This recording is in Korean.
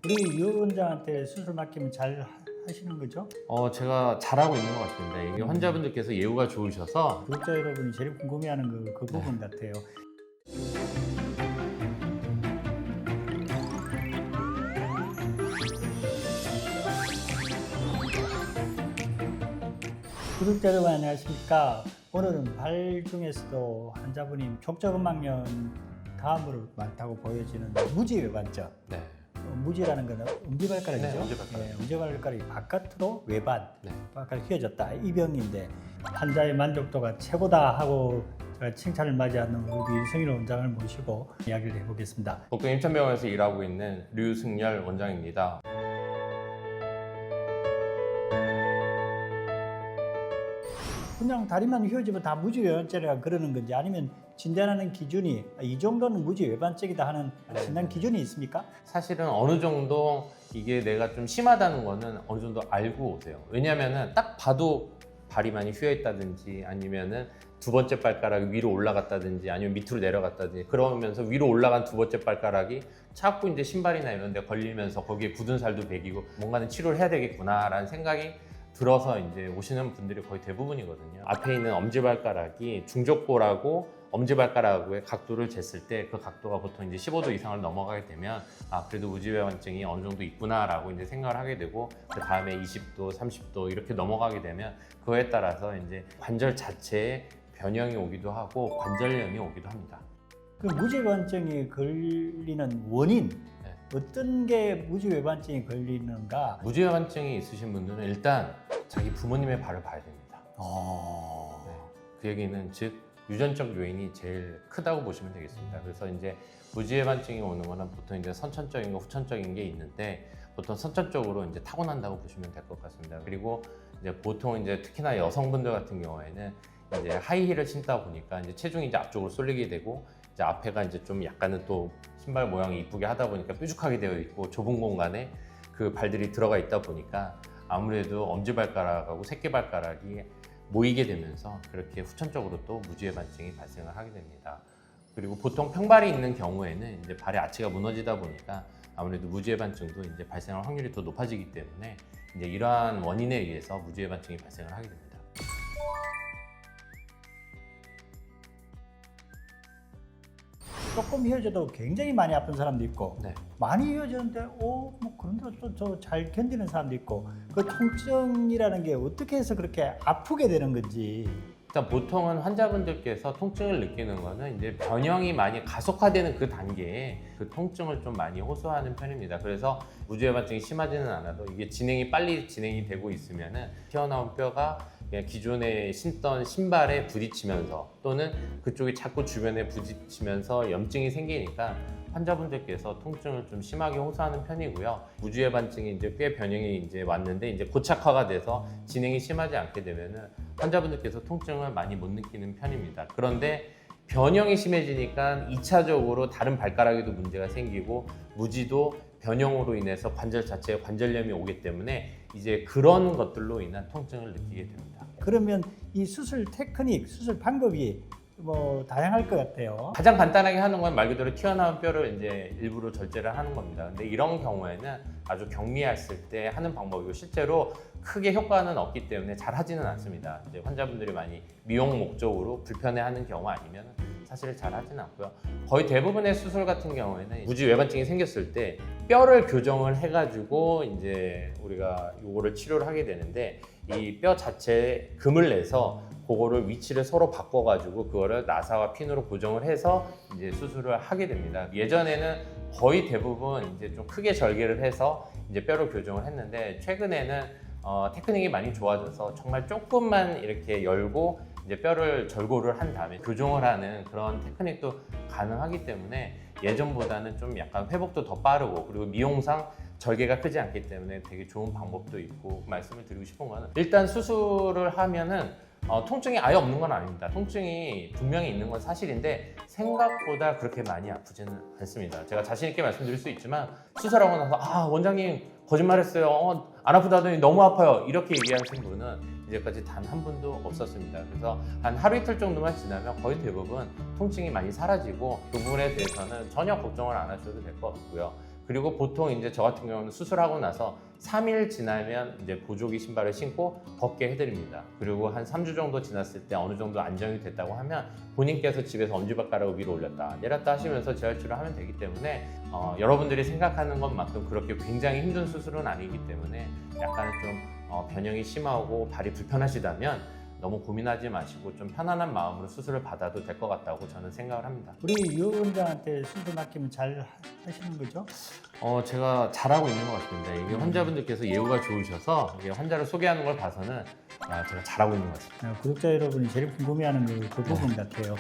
우리 유 원장한테 수술 맡기면 잘 하시는 거죠? 제가 잘하고 있는 것 같습니다. 이게 환자분들께서 예후가 좋으셔서 구독자 여러분이 제일 궁금해하는 그 부분 같아요. 구독자 여러분 안녕하십니까? 오늘은 발 중에서도 환자분이 족저근막염 다음으로 많다고 보여지는 무지외반증. 네. 무지라는 건 엄지발가락이죠. 네, 엄지발가락. 네, 엄지발가락이 바깥으로 외반, 네. 바깥으로 휘어졌다. 이 병인데 환자의 만족도가 최고다 하고 제가 칭찬을 맞이하는 우리 류승일 원장을 모시고 이야기를 해보겠습니다. 복동 임천병원에서 일하고 있는 류승열 원장입니다. 그냥 다리만 휘어지면 다 무지외반증이라 그러는 건지 아니면 진단하는 기준이 이 정도는 무지외반증이다 하는 진단 기준이 있습니까? 사실은 어느 정도 이게 내가 좀 심하다는 거는 어느 정도 알고 오세요. 왜냐면은 딱 봐도 발이 많이 휘어 있다든지 아니면은 두 번째 발가락이 위로 올라갔다든지 아니면 밑으로 내려갔다든지 그러면서 위로 올라간 두 번째 발가락이 자꾸 이제 신발이나 이런 데 걸리면서 거기에 굳은 살도 배기고 뭔가는 치료를 해야 되겠구나라는 생각이 들어서 이제 오시는 분들이 거의 대부분이거든요. 앞에 있는 엄지발가락이 중족골하고 엄지발가락의 각도를 쟀을 때 그 각도가 보통 이제 15도 이상을 넘어가게 되면 그래도 무지외반증이 어느 정도 있구나라고 이제 생각을 하게 되고 그 다음에 20도, 30도 이렇게 넘어가게 되면 그거에 따라서 이제 관절 자체에 변형이 오기도 하고 관절염이 오기도 합니다. 그 무지외반증이 걸리는 원인 어떤 게 무지외반증이 걸리는가? 무지외반증이 있으신 분들은 일단 자기 부모님의 발을 봐야 됩니다. 네. 그 얘기는 즉 유전적 요인이 제일 크다고 보시면 되겠습니다. 그래서 이제 무지외반증이 오는 거는 보통 이제 선천적인 거, 후천적인 게 있는데 보통 선천적으로 이제 타고난다고 보시면 될 것 같습니다. 그리고 이제 보통 이제 특히나 여성분들 같은 경우에는 이제 하이힐을 신다 보니까 이제 체중이 이제 앞쪽으로 쏠리게 되고 이제 앞에가 이제 좀 약간은 또 신발 모양이 이쁘게 하다 보니까 뾰족하게 되어 있고 좁은 공간에 그 발들이 들어가 있다 보니까 아무래도 엄지발가락하고 새끼발가락이 모이게 되면서 그렇게 후천적으로 또 무지외반증이 발생을 하게 됩니다. 그리고 보통 평발이 있는 경우에는 이제 발의 아치가 무너지다 보니까 아무래도 무지외반증도 이제 발생할 확률이 더 높아지기 때문에 이제 이러한 원인에 의해서 무지외반증이 발생을 하게 됩니다. 조금 휘어져도 굉장히 많이 아픈 사람도 있고 네. 많이 휘어졌는데 뭐 그런데 또 잘 견디는 사람도 있고 그 통증이라는 게 어떻게 해서 그렇게 아프게 되는 건지. 일단 보통은 환자분들께서 통증을 느끼는 거는 이제 변형이 많이 가속화되는 그 단계에 그 통증을 좀 많이 호소하는 편입니다. 그래서 무지외반증이 심하지는 않아도 이게 진행이 빨리 진행이 되고 있으면은 튀어나온 뼈가 그냥 기존에 신던 신발에 부딪히면서 또는 그쪽이 자꾸 주변에 부딪히면서 염증이 생기니까 환자분들께서 통증을 좀 심하게 호소하는 편이고요. 무지외반증이 이제 꽤 변형이 이제 왔는데 이제 고착화가 돼서 진행이 심하지 않게 되면은 환자분들께서 통증을 많이 못 느끼는 편입니다. 그런데 변형이 심해지니까 2차적으로 다른 발가락에도 문제가 생기고 무지도 변형으로 인해서 관절 자체에 관절염이 오기 때문에 이제 그런 것들로 인한 통증을 느끼게 됩니다. 그러면 이 수술 테크닉, 수술 방법이 뭐 다양할 것 같아요. 가장 간단하게 하는 건 말 그대로 튀어나온 뼈를 이제 일부러 절제를 하는 겁니다. 근데 이런 경우에는 아주 경미했을 때 하는 방법이고 실제로 크게 효과는 없기 때문에 잘 하지는 않습니다. 이제 환자분들이 많이 미용 목적으로 불편해하는 경우 아니면 사실 잘 하지는 않고요. 거의 대부분의 수술 같은 경우에는 무지외반증이 생겼을 때 뼈를 교정을 해가지고 이제 우리가 요거를 치료를 하게 되는데 이 뼈 자체에 금을 내서 그거를 위치를 서로 바꿔가지고 그거를 나사와 핀으로 고정을 해서 이제 수술을 하게 됩니다. 예전에는 거의 대부분 이제 좀 크게 절개를 해서 이제 뼈를 교정을 했는데 최근에는 테크닉이 많이 좋아져서 정말 조금만 이렇게 열고 이제 뼈를 절골을 한 다음에 교정을 하는 그런 테크닉도 가능하기 때문에 예전보다는 좀 약간 회복도 더 빠르고 그리고 미용상 절개가 크지 않기 때문에 되게 좋은 방법도 있고 말씀을 드리고 싶은 거는 일단 수술을 하면은 통증이 아예 없는 건 아닙니다. 통증이 분명히 있는 건 사실인데 생각보다 그렇게 많이 아프지는 않습니다. 제가 자신 있게 말씀드릴 수 있지만 수술하고 나서 원장님 거짓말했어요. 안 아프다더니 너무 아파요. 이렇게 얘기하신 분은 이제까지 단 한 분도 없었습니다. 그래서 한 하루 이틀 정도만 지나면 거의 대부분 통증이 많이 사라지고 그 부분에 대해서는 전혀 걱정을 안 하셔도 될 것 같고요. 그리고 보통 이제 저 같은 경우는 수술하고 나서 3일 지나면 이제 보조기 신발을 신고 걷게 해드립니다. 그리고 한 3주 정도 지났을 때 어느 정도 안정이 됐다고 하면 본인께서 집에서 엄지발가락을 위로 올렸다 내렸다 하시면서 재활치료를 하면 되기 때문에 여러분들이 생각하는 것만큼 그렇게 굉장히 힘든 수술은 아니기 때문에 약간은 좀 변형이 심하고 발이 불편하시다면 너무 고민하지 마시고 좀 편안한 마음으로 수술을 받아도 될 것 같다고 저는 생각을 합니다. 우리 유 원장한테 수술 맡기면 잘 하시는 거죠? 제가 잘하고 있는 것 같습니다. 이게 환자분들께서 예우가 좋으셔서 이게 환자를 소개하는 걸 봐서는 제가 잘하고 있는 것 같습니다. 구독자 여러분이 제일 궁금해하는 그 부분 같아요.